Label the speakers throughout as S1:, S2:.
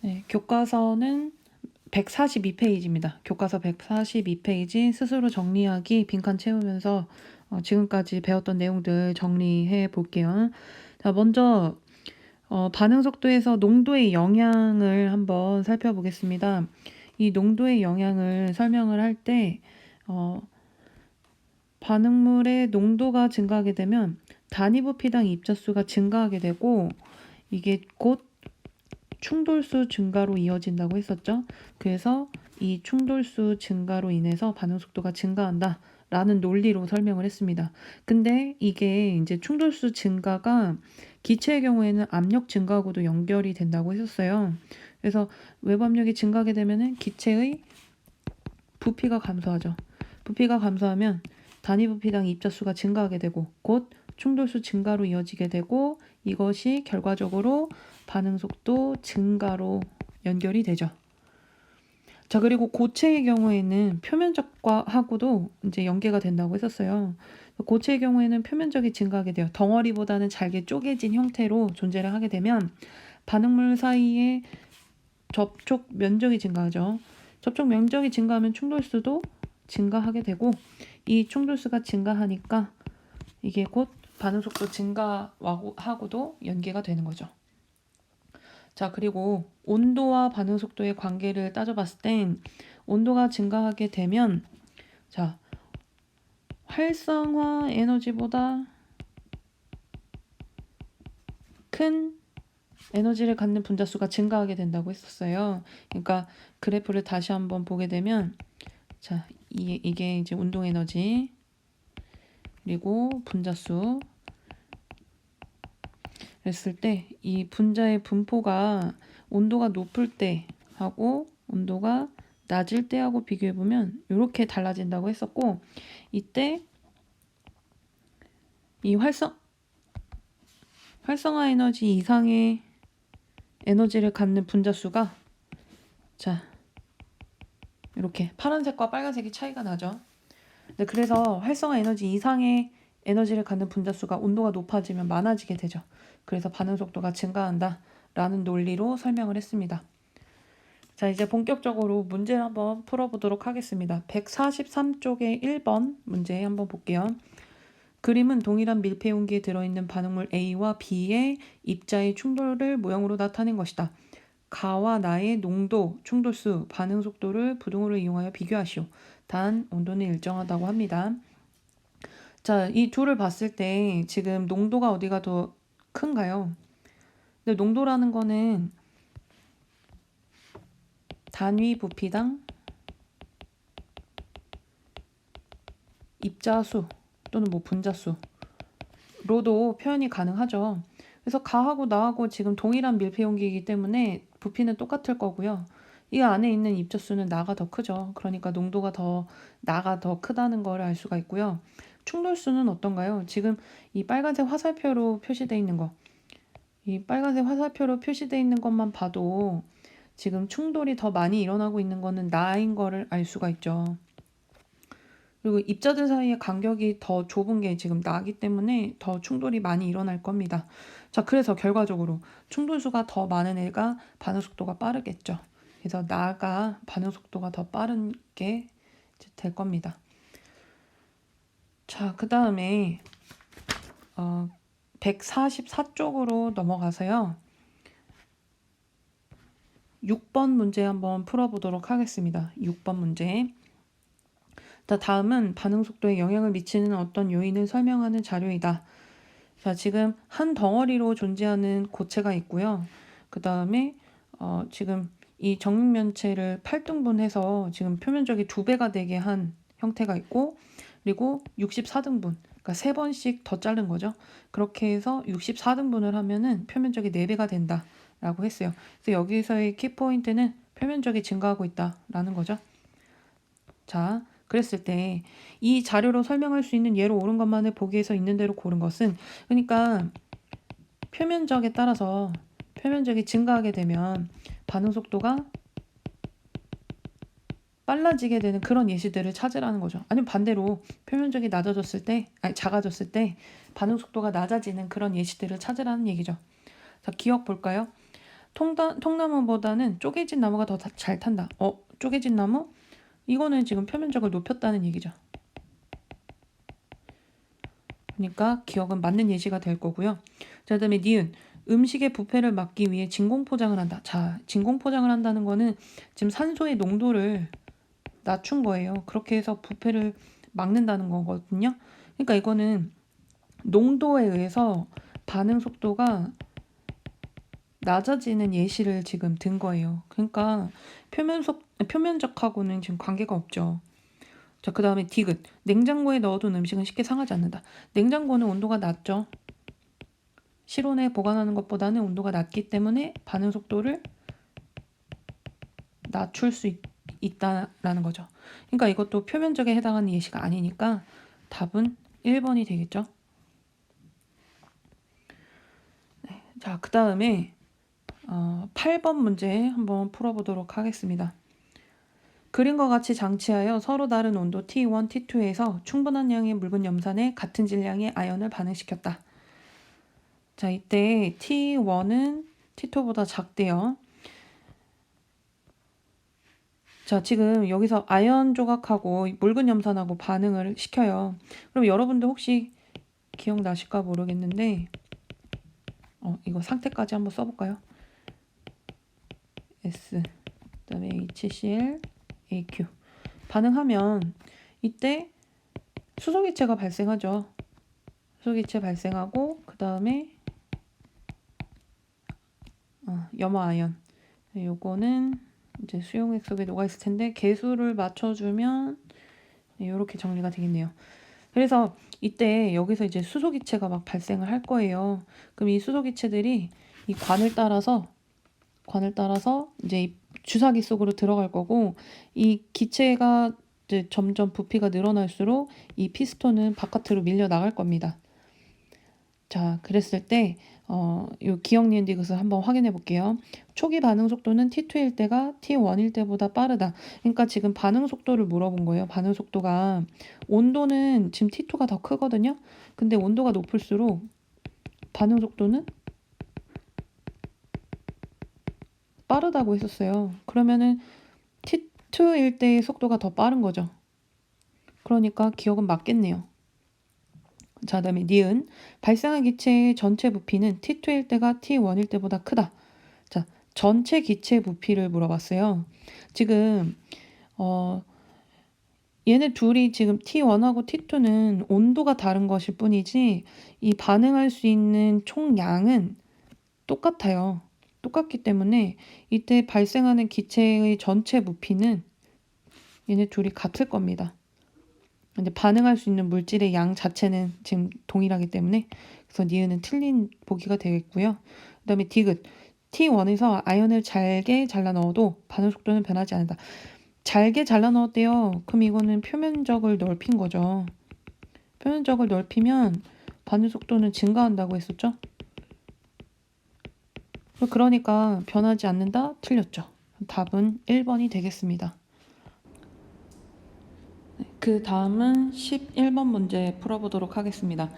S1: 네, 교과서는 142페이지입니다. 교과서 142페이지 스스로 정리하기 빈칸 채우면서 지금까지 배웠던 내용들 정리해 볼게요. 자, 먼저 반응 속도에서 농도의 영향을 한번 살펴보겠습니다. 이 농도의 영향을 설명을 할 때 반응물의 농도가 증가하게 되면 단위 부피당 입자수가 증가하게 되고 이게 곧 충돌수 증가로 이어진다고 했었죠. 그래서 이 충돌수 증가로 인해서 반응 속도가 증가한다 라는 논리로 설명을 했습니다. 근데 이게 이제 충돌수 증가가 기체의 경우에는 압력 증가하고도 연결이 된다고 했었어요. 그래서 외부 압력이 증가하게 되면은 기체의 부피가 감소하죠. 부피가 감소하면 단위 부피당 입자수가 증가하게 되고 곧 충돌수 증가로 이어지게 되고 이것이 결과적으로 반응 속도 증가로 연결이 되죠. 자, 그리고 고체의 경우에는 표면적과하고도 이제 연계가 된다고 했었어요. 고체의 경우에는 표면적이 증가하게 돼요. 덩어리보다는 잘게 쪼개진 형태로 존재를 하게 되면 반응물 사이의 접촉 면적이 증가하죠. 접촉 면적이 증가하면 충돌수도 증가하게 되고 이 충돌수가 증가하니까 이게 곧 반응 속도 증가하고도 연계가 되는 거죠. 자, 그리고 온도와 반응 속도의 관계를 따져봤을 땐 온도가 증가하게 되면 자, 활성화 에너지보다 큰 에너지를 갖는 분자수가 증가하게 된다고 했었어요. 그러니까 그래프를 다시 한번 보게 되면 자, 이게 이제 운동 에너지 그리고 분자수 했을 때 이 분자의 분포가 온도가 높을 때 하고 온도가 낮을 때하고 비교해 보면 이렇게 달라진다고 했었고 이때 이 활성화 에너지 이상의 에너지를 갖는 분자수가 자 이렇게 파란색과 빨간색이 차이가 나죠. 네, 그래서 활성화 에너지 이상의 에너지를 갖는 분자수가 온도가 높아지면 많아지게 되죠. 그래서 반응 속도가 증가한다 라는 논리로 설명을 했습니다. 자, 이제 본격적으로 문제를 한번 풀어보도록 하겠습니다. 143쪽의 1번 문제 한번 볼게요. 그림은 동일한 밀폐 용기에 들어있는 반응물 A와 B의 입자의 충돌을 모형으로 나타낸 것이다. 가와 나의 농도, 충돌수, 반응 속도를 부등호를 이용하여 비교하시오. 단 온도는 일정하다고 합니다. 자, 이 둘을 봤을 때 지금 농도가 어디가 더 큰가요? 근데 농도라는 거는 단위 부피당 입자수 또는 뭐 분자수로도 표현이 가능하죠. 그래서 가하고 나하고 지금 동일한 밀폐 용기이기 때문에 부피는 똑같을 거고요. 이 안에 있는 입자수는 나가 더 크죠. 그러니까 농도가 더 나가 더 크다는 걸 알 수가 있고요. 충돌수는 어떤가요? 지금 이 빨간색 화살표로 표시되어 있는 거. 이 빨간색 화살표로 표시되어 있는 것만 봐도 지금 충돌이 더 많이 일어나고 있는 거는 나인 거를 알 수가 있죠. 그리고 입자들 사이의 간격이 더 좁은 게 지금 나기 때문에 더 충돌이 많이 일어날 겁니다. 자, 그래서 결과적으로 충돌수가 더 많은 애가 반응 속도가 빠르겠죠. 그래서 나가 반응 속도가 더 빠른 게 될 겁니다. 자, 그 다음에 144쪽으로 넘어가서요. 6번 문제 한번 풀어보도록 하겠습니다. 6번 문제. 다음은 반응 속도에 영향을 미치는 어떤 요인을 설명하는 자료이다. 자, 지금 한 덩어리로 존재하는 고체가 있고요. 그 다음에 지금 이 정육면체를 8등분해서 지금 표면적이 2배가 되게 한 형태가 있고 그리고 64등분, 그러니까 3번씩 더 자른 거죠. 그렇게 해서 64등분을 하면은 표면적이 4배가 된다라고 했어요. 그래서 여기서의 키포인트는 표면적이 증가하고 있다라는 거죠. 자, 그랬을 때 이 자료로 설명할 수 있는 예로 옳은 것만을 보기에서 있는 대로 고른 것은 그러니까 표면적에 따라서 표면적이 증가하게 되면 반응 속도가 빨라지게 되는 그런 예시들을 찾으라는 거죠. 아니면 반대로 표면적이 작아졌을 때 반응 속도가 낮아지는 그런 예시들을 찾으라는 얘기죠. 자, 기억 볼까요? 통나무보다는 쪼개진 나무가 더 잘 탄다. 쪼개진 나무? 이거는 지금 표면적을 높였다는 얘기죠. 그러니까 기억은 맞는 예시가 될 거고요. 자, 그다음에 니은. 음식의 부패를 막기 위해 진공포장을 한다. 자, 진공포장을 한다는 거는 지금 산소의 농도를 낮춘 거예요. 그렇게 해서 부패를 막는다는 거거든요. 그러니까 이거는 농도에 의해서 반응 속도가 낮아지는 예시를 지금 든 거예요. 그러니까 표면적하고는 지금 관계가 없죠. 자, 그 다음에 디귿. 냉장고에 넣어둔 음식은 쉽게 상하지 않는다. 냉장고는 온도가 낮죠. 실온에 보관하는 것보다는 온도가 낮기 때문에 반응 속도를 낮출 수 있다라는 거죠. 그러니까 이것도 표면적에 해당하는 예시가 아니니까 답은 1번이 되겠죠. 네, 자, 그 다음에 8번 문제 한번 풀어보도록 하겠습니다. 그림과 같이 장치하여 서로 다른 온도 T1, T2에서 충분한 양의 묽은 염산에 같은 질량의 아연을 반응시켰다. 자, 이때 T1은 T2보다 작대요. 자, 지금 여기서 아연 조각하고 묽은 염산하고 반응을 시켜요. 그럼 여러분들 혹시 기억나실까 모르겠는데 이거 상태까지 한번 써볼까요? S, 그 다음에 HCl, AQ. 반응하면 이때 수소기체가 발생하죠. 수소기체 발생하고 그 다음에 염화아연. 요거는 이제 수용액 속에 녹아있을 텐데 개수를 맞춰주면 이렇게 정리가 되겠네요. 그래서 이때 여기서 이제 수소기체가 막 발생을 할 거예요. 그럼 이 수소기체들이 이 관을 따라서 이제 이 주사기 속으로 들어갈 거고, 이 기체가 이제 점점 부피가 늘어날수록 이 피스톤은 바깥으로 밀려 나갈 겁니다. 자, 그랬을 때 요 기억 니은 디귿을 한번 확인해 볼게요. 초기 반응 속도는 T2일 때가 T1일 때보다 빠르다. 그러니까 지금 반응 속도를 물어본 거예요. 반응 속도가 온도는 지금 T2가 더 크거든요. 근데 온도가 높을수록 반응 속도는 빠르다고 했었어요. 그러면은 T2일 때의 속도가 더 빠른 거죠. 그러니까 기억은 맞겠네요. 자, 다음에 니은. 발생한 기체의 전체 부피는 T2일 때가 T1일 때보다 크다. 자, 전체 기체 부피를 물어봤어요. 지금 얘네 둘이 지금 T1하고 T2는 온도가 다른 것일 뿐이지 이 반응할 수 있는 총량은 똑같아요. 똑같기 때문에 이때 발생하는 기체의 전체 부피는 얘네 둘이 같을 겁니다. 근데 반응할 수 있는 물질의 양 자체는 지금 동일하기 때문에 그래서 니은은 틀린 보기가 되겠고요. 그 다음에 디귿. T1에서 아연을 잘게 잘라 넣어도 반응 속도는 변하지 않는다. 잘게 잘라 넣었대요. 그럼 이거는 표면적을 넓힌 거죠. 표면적을 넓히면 반응 속도는 증가한다고 했었죠. 그러니까 변하지 않는다? 틀렸죠. 답은 1번이 되겠습니다. 그 다음은 11번 문제 풀어보도록 하겠습니다.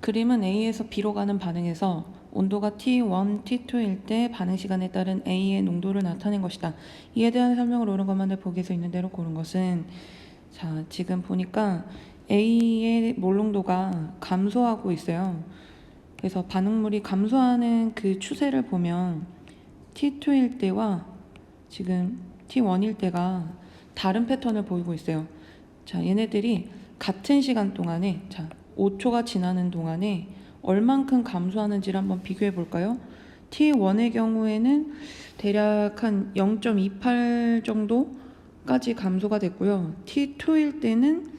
S1: 그림은 A에서 B로 가는 반응에서 온도가 T1, T2일 때 반응 시간에 따른 A의 농도를 나타낸 것이다. 이에 대한 설명을 옳은 것만을 보기에서 있는 대로 고른 것은, 자, 지금 보니까 A의 몰농도가 감소하고 있어요. 그래서 반응물이 감소하는 그 추세를 보면 T2일 때와 지금 T1일 때가 다른 패턴을 보이고 있어요. 자, 얘네들이 같은 시간 동안에 5초가 지나는 동안에 얼만큼 감소하는지를 한번 비교해 볼까요? T1의 경우에는 대략 한 0.28 정도까지 감소가 됐고요. T2일 때는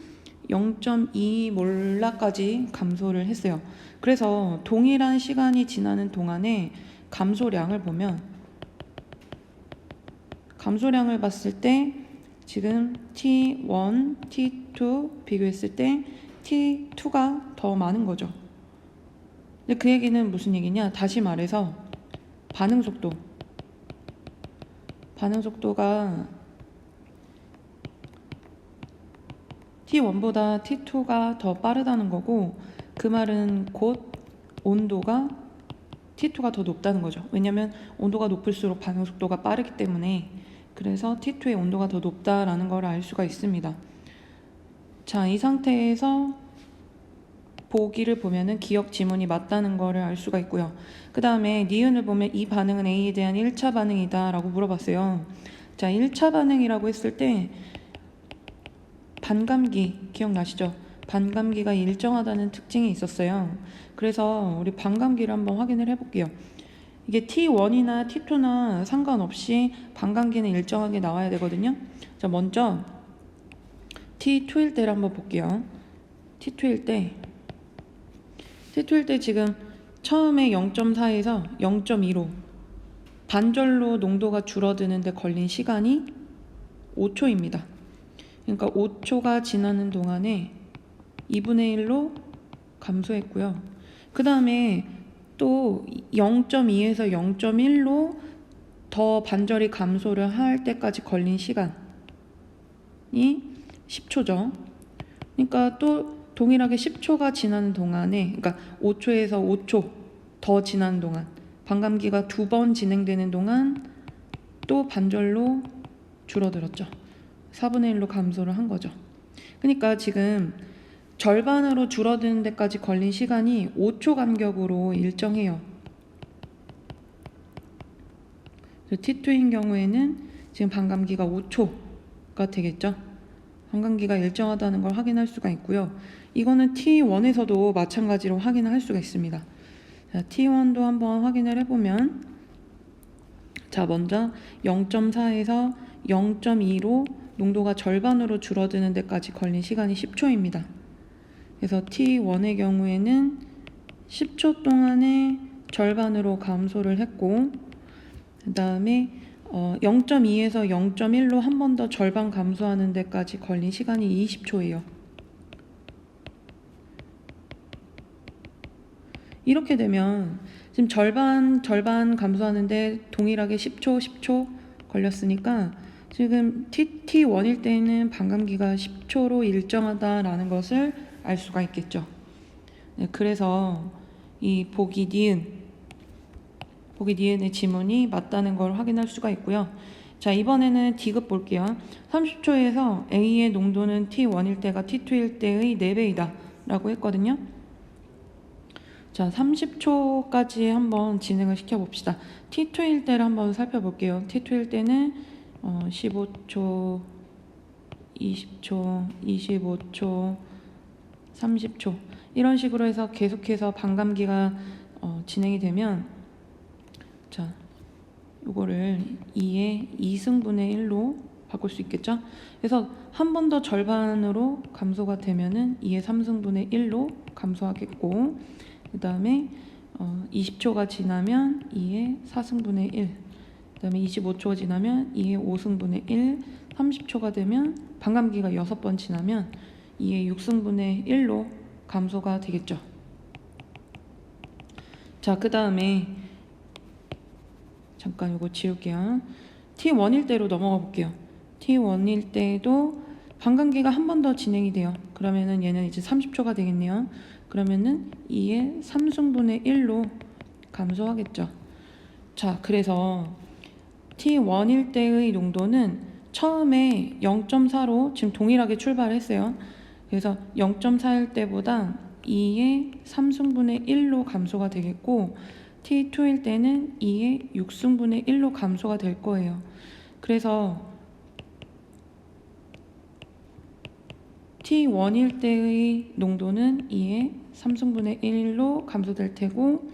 S1: 0.2몰라까지 감소를 했어요. 그래서 동일한 시간이 지나는 동안에 감소량을 보면 감소량을 봤을 때 지금 T1, T2 비교했을 때 T2가 더 많은 거죠. 근데 그 얘기는 무슨 얘기냐? 다시 말해서 반응 속도가 T1보다 T2가 더 빠르다는 거고, 그 말은 곧 온도가 T2가 더 높다는 거죠. 왜냐면 온도가 높을수록 반응 속도가 빠르기 때문에. 그래서 T2의 온도가 더 높다라는 걸 알 수가 있습니다. 자, 이 상태에서 보기를 보면은 기억 지문이 맞다는 거를 알 수가 있고요. 그 다음에 니은을 보면 이 반응은 A에 대한 1차 반응이다 라고 물어봤어요. 자, 1차 반응이라고 했을 때 반감기 기억나시죠? 반감기가 일정하다는 특징이 있었어요. 그래서 우리 반감기를 한번 확인을 해볼게요. 이게 T1이나 T2나 상관없이 반감기는 일정하게 나와야 되거든요. 자, 먼저 T2일 때를 한번 볼게요. T2일 때 지금 처음에 0.4에서 0.2로 반절로 농도가 줄어드는데 걸린 시간이 5초입니다. 그러니까 5초가 지나는 동안에 2분의 1로 감소했고요. 그 다음에 또 0.2에서 0.1로 더 반절이 감소를 할 때까지 걸린 시간이 10초죠. 그러니까 또 동일하게 10초가 지나는 동안에, 그러니까 5초에서 5초 더 지나는 동안, 반감기가 2번 진행되는 동안 또 반절로 줄어들었죠. 4분의 1로 감소를 한 거죠. 그러니까 지금 절반으로 줄어드는 데까지 걸린 시간이 5초 간격으로 일정해요. T2인 경우에는 지금 반감기가 5초가 되겠죠. 반감기가 일정하다는 걸 확인할 수가 있고요. 이거는 T1에서도 마찬가지로 확인을 할 수가 있습니다. 자, T1도 한번 확인을 해보면, 자, 먼저 0.4에서 0.2로 농도가 절반으로 줄어드는 데까지 걸린 시간이 10초입니다. 그래서 T1의 경우에는 10초 동안에 절반으로 감소를 했고, 그 다음에 0.2에서 0.1로 한 번 더 절반 감소하는 데까지 걸린 시간이 20초예요. 이렇게 되면 지금 절반 감소하는데 동일하게 10초 걸렸으니까 지금 T1일 때는 반감기가 10초로 일정하다라는 것을 알 수가 있겠죠. 네, 그래서 이 보기 니은의 지문이 맞다는 걸 확인할 수가 있고요. 자, 이번에는 D급 볼게요. 30초에서 A의 농도는 T1일 때가 T2일 때의 4배이다 라고 했거든요. 자, 30초까지 한번 진행을 시켜봅시다. T2일 때를 한번 살펴볼게요. T2일 때는 15초, 20초, 25초, 30초 이런 식으로 해서 계속해서 반감기가 진행이 되면, 자, 이거를 2의 2승분의 1로 바꿀 수 있겠죠? 그래서 한 번 더 절반으로 감소가 되면은 2의 3승분의 1로 감소하겠고, 그 다음에 20초가 지나면 2의 4승분의 1, 그 다음에 25초가 지나면 2의 5승분의 1, 30초가 되면 반감기가 6번 지나면 2의 6승분의 1로 감소가 되겠죠. 자, 그 다음에 잠깐 이거 지울게요. T1일 때로 넘어가 볼게요. T1일 때도 반감기가 한 번 더 진행이 돼요. 그러면은 얘는 이제 30초가 되겠네요. 그러면은 2의 3승분의 1로 감소하겠죠. 자, 그래서 T1일 때의 농도는 처음에 0.4로 지금 동일하게 출발했어요. 그래서 0.4일 때보다 2의 3승분의 1로 감소가 되겠고, T2일 때는 2의 6승분의 1로 감소가 될 거예요. 그래서 T1일 때의 농도는 2의 3승분의 1로 감소될 테고,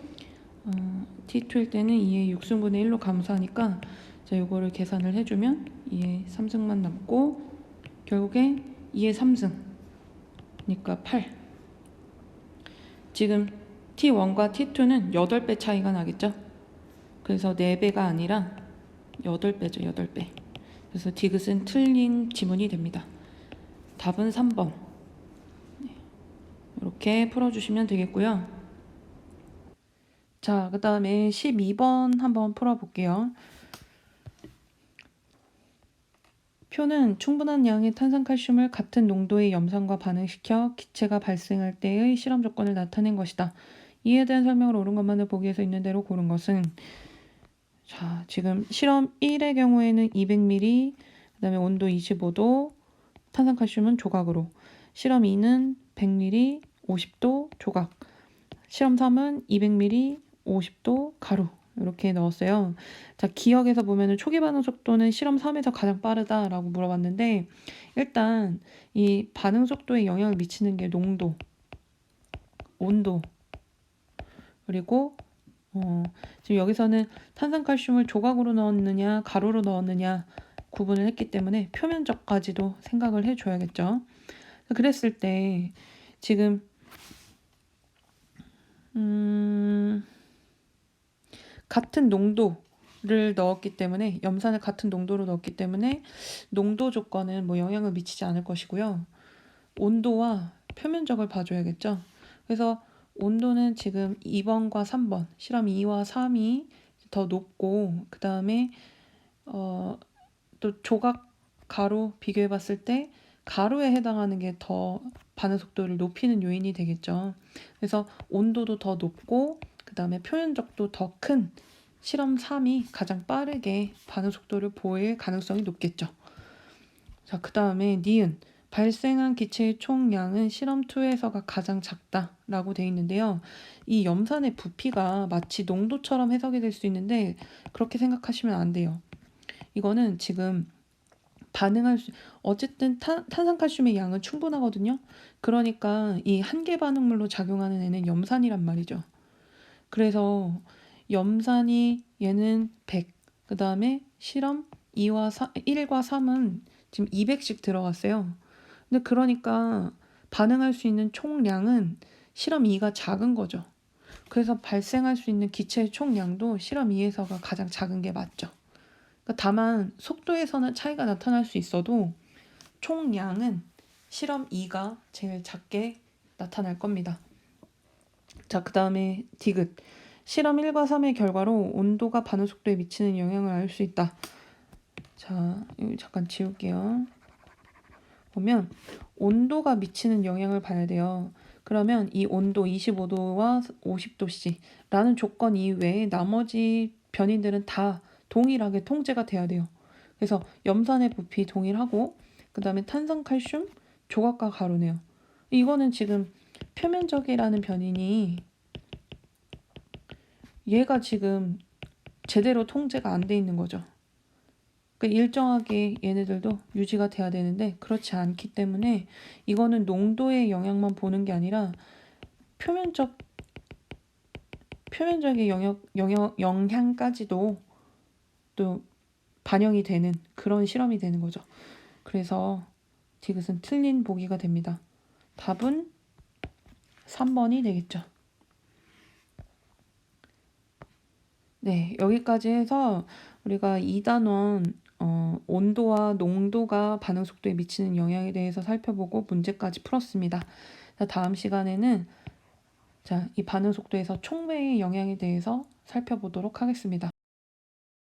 S1: T2일 때는 2의 6승분의 1로 감소하니까, 자, 이거를 계산을 해주면 2의 3승만 남고, 결국에 2의 3승, 그러니까 8. 지금 T1과 T2는 8배 차이가 나겠죠? 그래서 4배가 아니라 8배죠, 8배. 그래서 디귿은 틀린 지문이 됩니다. 답은 3번. 이렇게 풀어주시면 되겠고요. 자, 그 다음에 12번 한번 풀어볼게요. 표는 충분한 양의 탄산칼슘을 같은 농도의 염산과 반응시켜 기체가 발생할 때의 실험 조건을 나타낸 것이다. 이에 대한 설명을 옳은 것만을 보기에서 있는 대로 고른 것은 자, 지금 실험 1의 경우에는 200ml, 그 다음에 온도 25도, 탄산칼슘은 조각으로, 실험 2는 100ml, 50도 조각, 실험 3은 200ml, 50도 가루 이렇게 넣었어요. 자, 기억에서 보면은 초기 반응 속도는 실험 3에서 가장 빠르다라고 물어봤는데 일단 이 반응 속도에 영향을 미치는 게 농도, 온도, 그리고 지금 여기서는 탄산칼슘을 조각으로 넣었느냐 가루로 넣었느냐 구분을 했기 때문에 표면적까지도 생각을 해줘야겠죠. 그랬을 때 지금 같은 농도를 넣었기 때문에 염산을 같은 농도로 넣었기 때문에 농도 조건은 뭐 영향을 미치지 않을 것이고요. 온도와 표면적을 봐줘야겠죠. 그래서 온도는 지금 2번과 3번, 실험 2와 3이 더 높고 그 다음에 또 조각 가루 비교해 봤을 때 가루에 해당하는 게 더 반응 속도를 높이는 요인이 되겠죠. 그래서 온도도 더 높고 그 다음에 표현적도 더 큰 실험 3이 가장 빠르게 반응 속도를 보일 가능성이 높겠죠. 자, 그 다음에 니은 발생한 기체의 총량은 실험 2에서가 가장 작다라고 되어 있는데요. 이 염산의 부피가 마치 농도처럼 해석이 될 수 있는데 그렇게 생각하시면 안 돼요. 이거는 지금 반응할 수 어쨌든 탄산칼슘의 양은 충분하거든요. 그러니까 이 한계 반응물로 작용하는 애는 염산이란 말이죠. 그래서 염산이 얘는 100, 그 다음에 실험 2와 1과 3은 지금 200씩 들어갔어요. 근데 그러니까 반응할 수 있는 총량은 실험 2가 작은 거죠. 그래서 발생할 수 있는 기체의 총량도 실험 2에서가 가장 작은 게 맞죠. 다만 속도에서는 차이가 나타날 수 있어도 총량은 실험 2가 제일 작게 나타날 겁니다. 자, 그 다음에 디귿. 실험 1과 3의 결과로 온도가 반응 속도에 미치는 영향을 알 수 있다. 자, 여기 잠깐 지울게요. 보면 온도가 미치는 영향을 봐야 돼요. 그러면 이 온도 25도와 50도씨라는 조건 이외에 나머지 변인들은 다 동일하게 통제가 돼야 돼요. 그래서 염산의 부피 동일하고 그 다음에 탄산칼슘, 조각과 가루네요. 이거는 지금 표면적이라는 변인이 얘가 지금 제대로 통제가 안 돼 있는 거죠. 그러니까 일정하게 얘네들도 유지가 돼야 되는데 그렇지 않기 때문에 이거는 농도의 영향만 보는 게 아니라 표면적의 영향까지도 또 반영이 되는 그런 실험이 되는 거죠. 그래서 디귿은 틀린 보기가 됩니다. 답은 3번이 되겠죠. 네, 여기까지 해서 우리가 2단원 온도와 농도가 반응 속도에 미치는 영향에 대해서 살펴보고 문제까지 풀었습니다. 자, 다음 시간에는 이 반응 속도에서 촉매의 영향에 대해서 살펴보도록 하겠습니다.